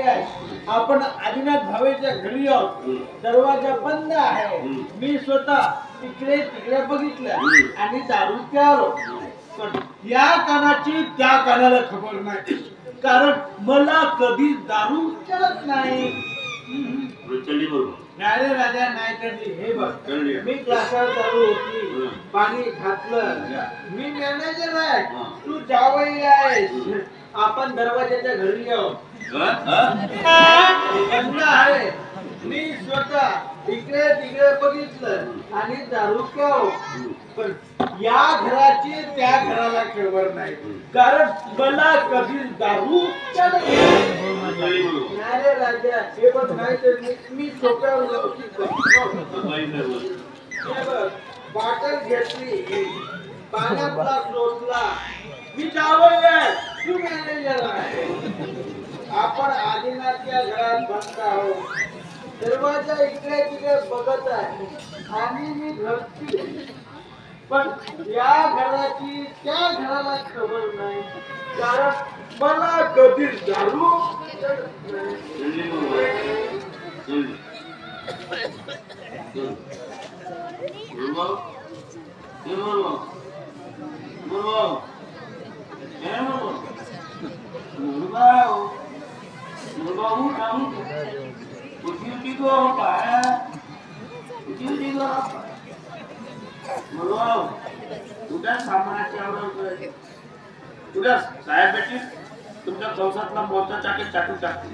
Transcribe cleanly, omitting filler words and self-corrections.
आहे आपण आदिनाथ भावेच्या घरी आहोत. दरवाजा बंद आहे. मी स्वतः इकडे तिकडे बघितलं आणि दारू प्यालो. पण या कानाची त्या कानाला खबर नाही, कारण मला कधी दारू चढत नाही. नाही रे राजा, नाही चढली. हे बघ, मी क्लासात दारू होती, पाणी घातलं. मी मॅनेजर आहे, तू जावई आहेस. आपण दरवाजाच्या घरी आहोत. बंद आहे. मी स्वतः इकडे तिकडे बघितलं आणि दारू प्यालो. पण या घराची त्या घराला खबर नाही, कारण मला कधी दारू चढत नाही रे राजा. हे बघ, नाही तर मी सोप्यावर बॉटल घेतली, पाण्यातला शोधला. मी जावई आहे, तू मॅनेजर आहे. आपण आदिनाथच्या घरात बसत आहोत. दरवाजा इकडे तिकडे बघत आहे आणि मी घरची, पण या घराची त्या घराला खबर नाही, कारण मला कधी दारू चढत नाही. साहेब बेटी तुमच्या कंसातला मोठा चाके चाटू टाकते.